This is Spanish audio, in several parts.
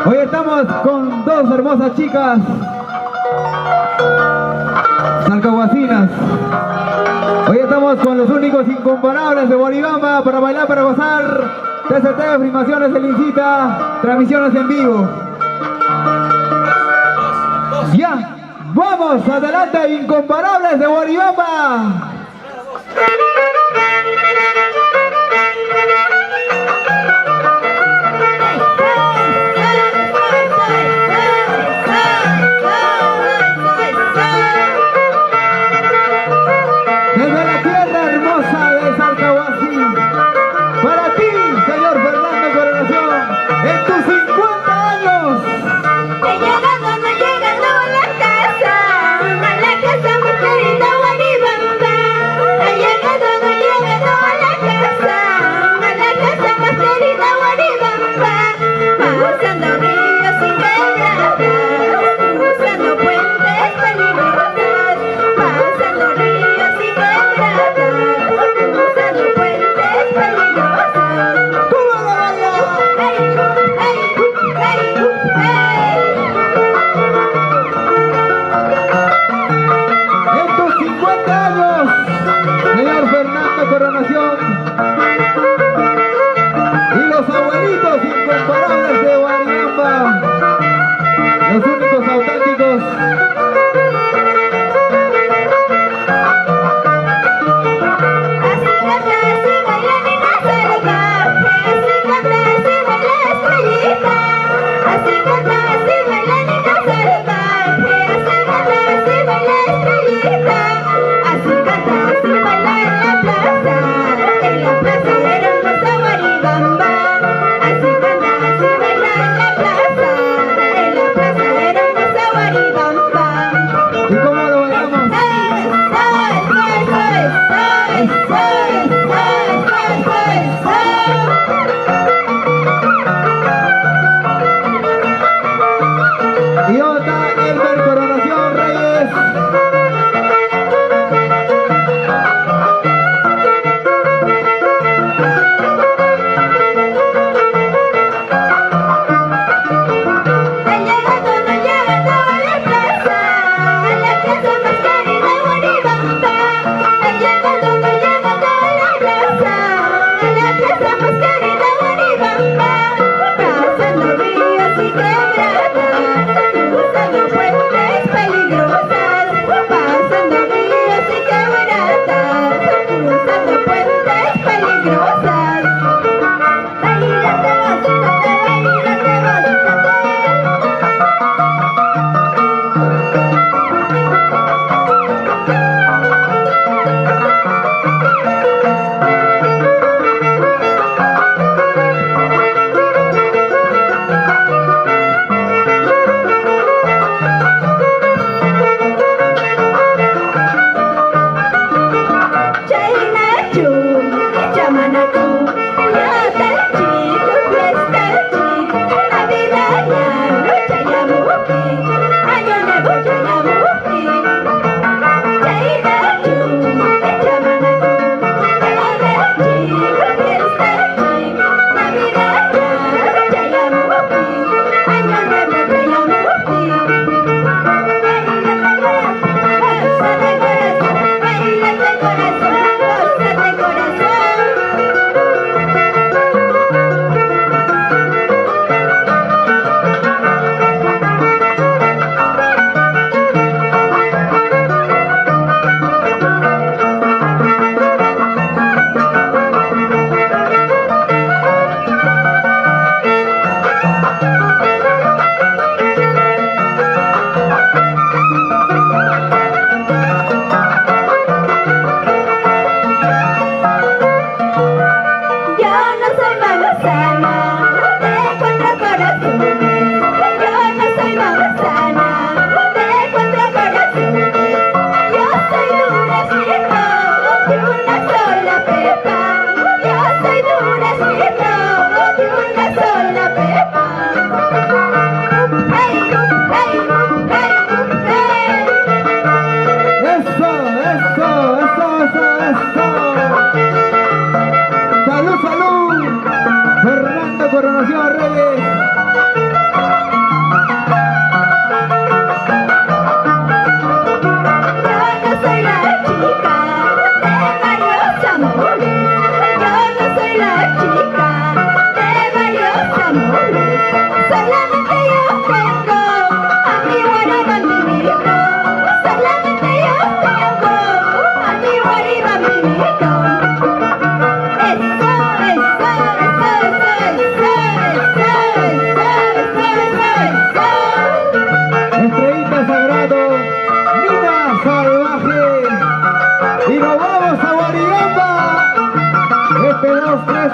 Hoy estamos con dos hermosas chicas salcahuasinas. Hoy estamos con los únicos incomparables de Guaribamba para bailar, para gozar. TCT, filmaciones en Incita, transmisiones en vivo. Ya, vamos, adelante, incomparables de Guaribamba. Desde la tierra hermosa de Salcahuasi, para ti, señor Fernando Coronación, en tus 50 años. He llegado, no llegando a la casa muy querida Guaribamba. He llegado, no llegando a la casa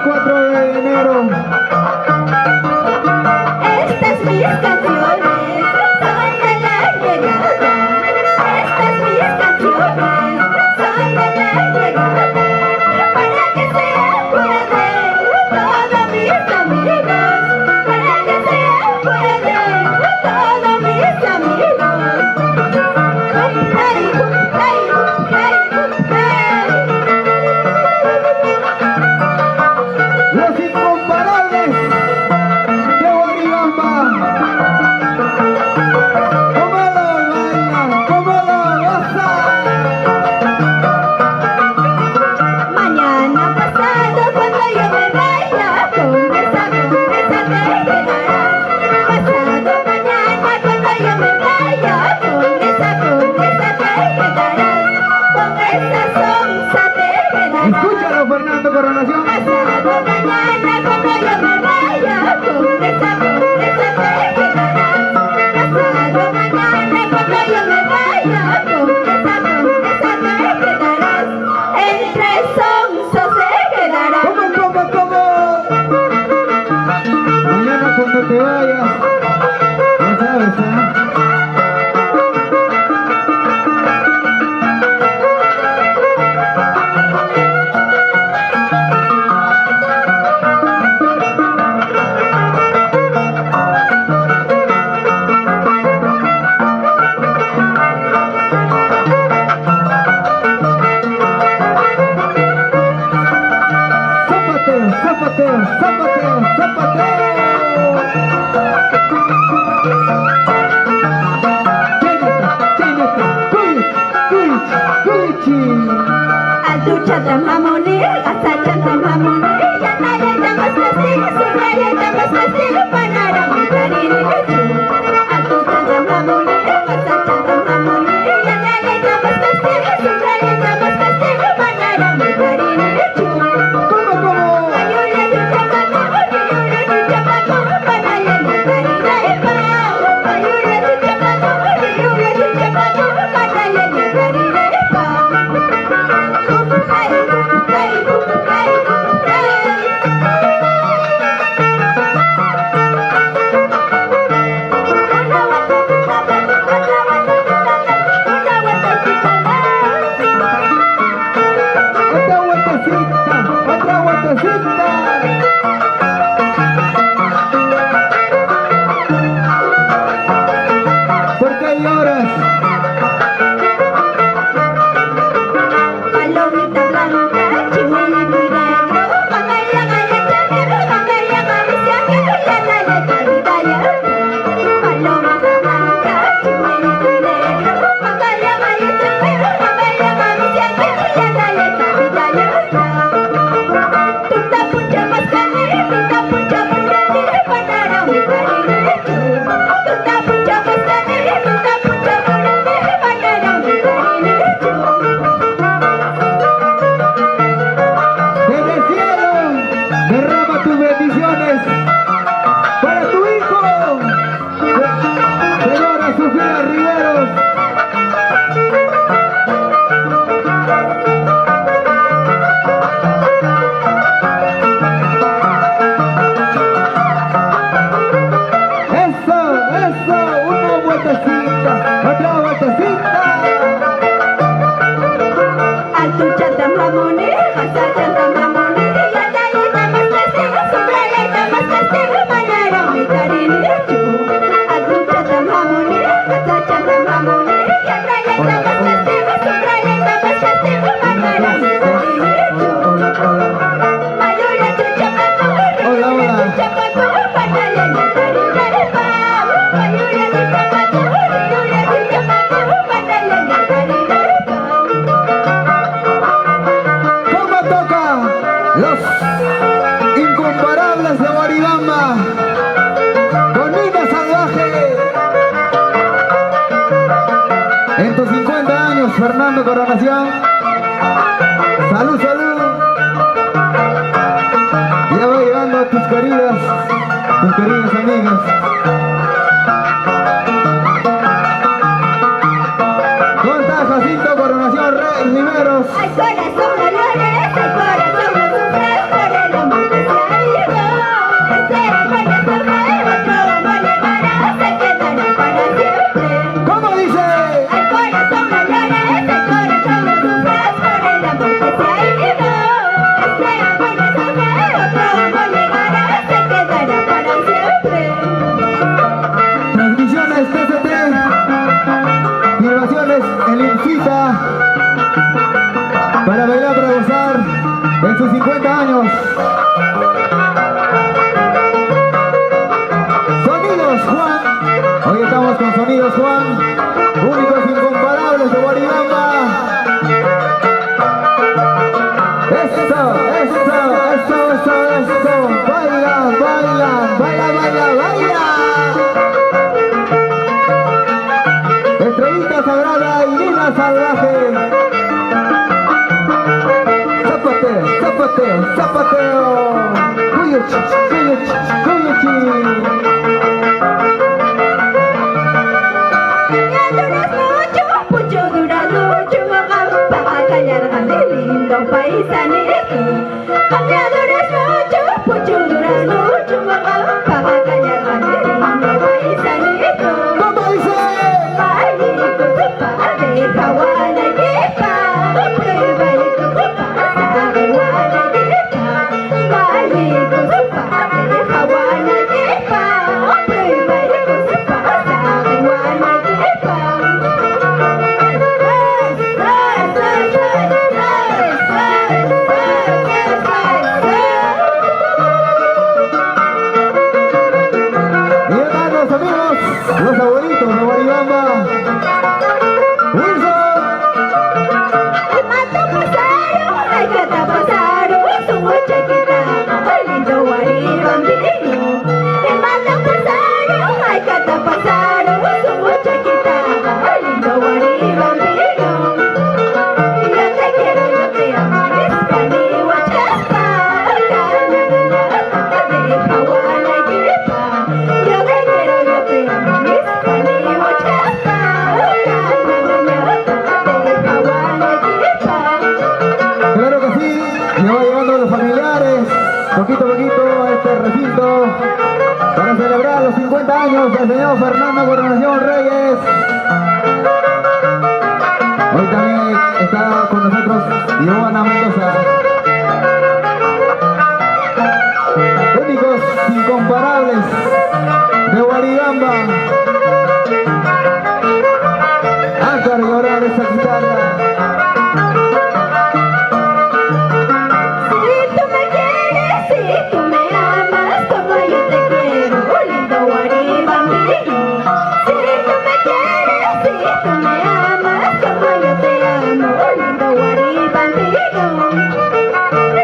4 de enero. Estas mis canciones son de la llegada. Estas mis canciones son de la llegada. Para que se acuerden todos mis amigos. Para que se acuerden todos mis amigos. Hey, hey, hey, hey, hey. Los incomparables de Guaribamba. ¿Cómo lo bailan? ¿Cómo lo gozan? Mañana pasado cuando yo me vaya, con esa te quedarás. Pasado mañana cuando yo me vaya, con esa te quedarás. Con esa sonza te quedarás. Escúchalo, Fernando Coronación. Pasado mañana cuando yo me vaya, con esa te quedarás. Pasado mañana cuando yo me vaya, con esa te quedarás. Entre sonzos se quedarás. ¿Cómo? Mañana cuando te vayas, ya sabes, ¿ah? Altuchata mamoni, asachata mamoni, yanayeta maskasi, surayeta maskasi, panara mitarini chu. Altuchata mamoni, asachata mamoni, yanayeta maskasi, surayeta maskasi, panara mitarini chu. Ayuya tu chapako, panaya mitarini pa. Ayuya tu chapako, panaya mitarini pa. Otra vueltecita. ¿Por qué lloras? Palomita blanca, chimuelito y negro, mamaya galeta negro, mamaya galicia negro, ya la letra vidaya. Palomita blanca, chimuelito y negro, mamaya galeta negro, mamaya galicia negro, ya la letra vidaya. Tuta puncha mascani, tuta puncha mascani, panara mi cariño. Tuta puncha mascani, tuta puncha mascani, panara mi cariño. Desde el cielo, derrama tus bendiciones para tu hijo, señora Sofía Riveros. Eso, una vueltecita, otra vueltecita. Altuchata mamoni, asachata mamoni, yanayeta maskasi, surayeta maskasi, panara mi cariño. Altuchata mamoni, asachata mamoni, yanayeta maskasi, surayeta maskasi, panara mi cariño. Mayura tu chapako, mayura tu chapako, panaya mi cariño. Mayura tu chapako, panaya mi cariño. ¿Cómo toca? Los incomparables de Guaribamba con Nina Salvaje. En tus 50 años, Fernando Coronación. Salud. Ya voy llegando a tus queridas amigas. ¿Cómo estás, Jacinto Coronación Riveros? Hay corazón dolores, hay corazón no sufres por el amor que los amigos, los abuelitos de Guaribamba. Wilson. El mato pasaron, ay cata pasaron, su chiquita, ay lindo guaribambino. El mato pasaron, ay cata pasaron, su chiquita, ay lindo guaribambino. Yo te quiero, yo te amo, es paniwa chaspa, de Hawala y Gripa. Yo te quiero, yo te amo, es paniwa chaspa, Claro que sí, se va llevando a los familiares, poquito a poquito, a este recinto, para celebrar los 50 años del señor Fernando Coronación Reyes. Hoy también está con nosotros Giovanna Mendoza. Únicos, incomparables, de Guaribamba. Hasta llorar esa guitarra. Si tú me quieres, si tú me amas, como yo te quiero, lindo guaribambino. Si tú me quieres, si tú me amas, como yo te amo, lindo guaribambino.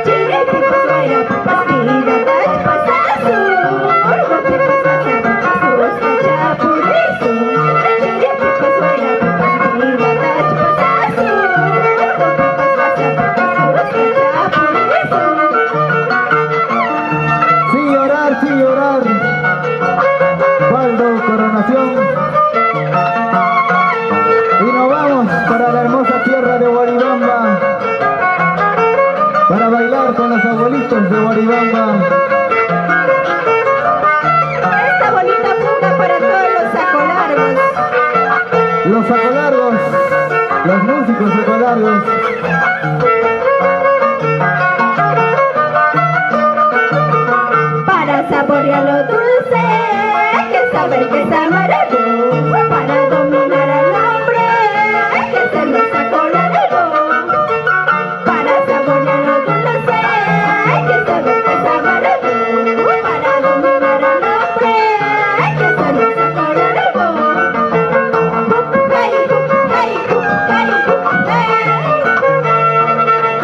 Chile, pipas, guaira, pipas, tira, tach, pasazo. Orgo, pipas, tacha, pipas, tacha, por eso. Chile, pipas, guaira, pipas, tira, tach, pasazo. Orgo, pipas, tacha, pipas, tacha, por eso. Sin llorar, Waldo Coronación. Y nos vamos para la hermosa tierra de Guaribamba, para bailar con los abuelitos de Guaribamba. Esta bonita fuga para todos los sacolargos. Los sacolargos, los músicos sacolargos. Para saborear lo dulce, hay que saber que es amargo. Para dominar al hombre, hay que ser los sacolargos. Para saborear lo dulce, hay que saber que es amargo. Para dominar al hombre, hay que ser los sacolargos. Hey, hey, hey, hey.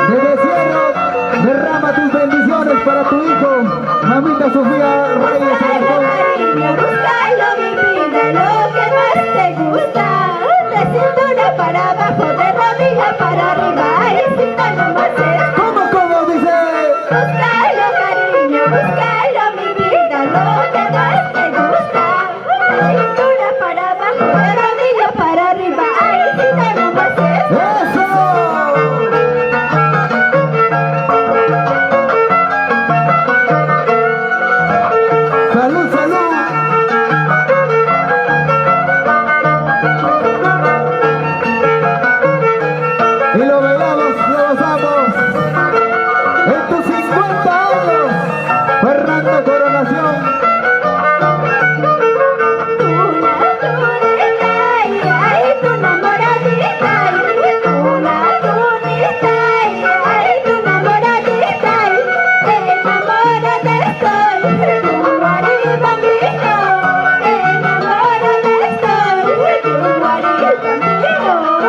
Desde Cielo, derrama tus bendiciones para tu hijo, mamita Sofía Reyes Alarcón. Cariño, búscalo, mi vida, lo que más te gusta. De cintura para abajo, de rodilla para arriba, y si no nomás es. ¿Cómo dice? Búscalo, cariño, búscalo, mi vida, lo que más te gusta. De cintura para abajo, de rodilla para arriba, y si no nomás es. ¡Eso! ¡Salud, salud! Y lo bailamos, lo gozamos. En tus 50 años, Fernando Coronación.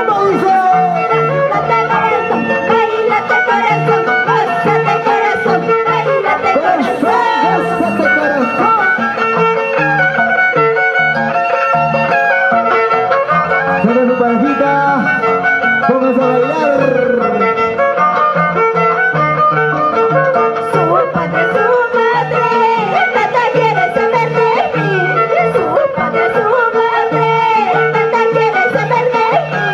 ¿Cómo dice? ¡Gózate, corazón! Sobre su parejita, pónganse a bailar. Su padre, su madre, nada quiere saber de mí. Su padre, su madre, nada quiere saber de mí.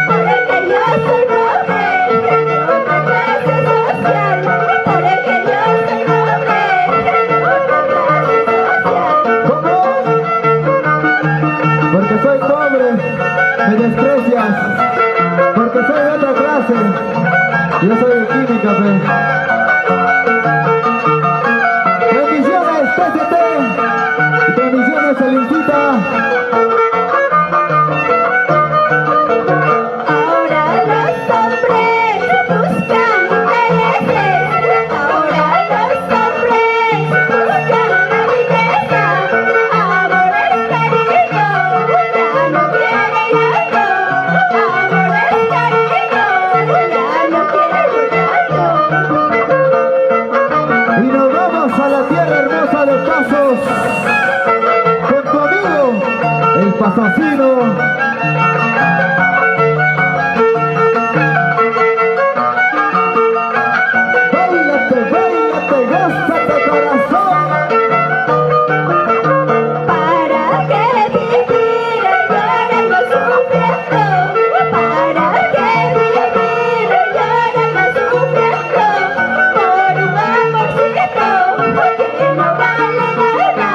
Porque yo soy pobre, de otra clase social. Porque yo soy pobre, de otra clase social. ¿Cómo? Porque soy pobre, me desprecias. Porque soy de otra clase. Yo soy de química, fe. Bendiciones, TCT. Y bendiciones, Elincita. Ahora los hombres buscan intereses. Ahora los hombres buscan la riqueza. Amores Pasocino. Báilate, báilate, gózate corazón. ¿Para qué vivir llorando, sufriendo? ¿Para qué vivir llorando, sufriendo? Por un amorcito que no vale nada,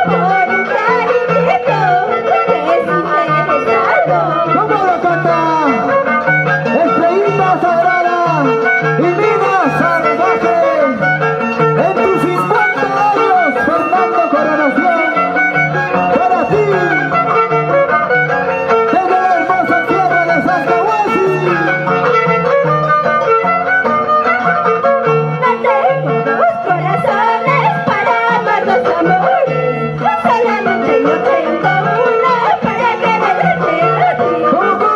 por un cariñito desinteresado. ¿Cómo lo canta? Estrellita sagrada y mina salvaje. En tus 50 años, Fernando Coronación, para ti, desde la hermosa tierra de Sacahuasi. No tengo dos corazones para amarnos amores, solamente yo tengo uno para quererte a ti. ¿Cómo?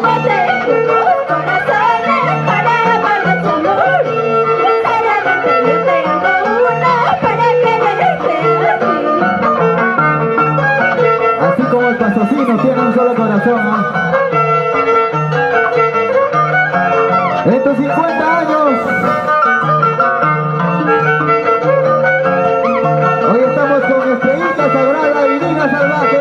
No tengo dos corazones para amarnos amores, solamente yo tengo uno para quererte a ti. Así como el Pasocino tiene un solo corazón, ¿ah? En tus 50 años, hoy estamos con Estrellita Sagrada y Divina Salvaje.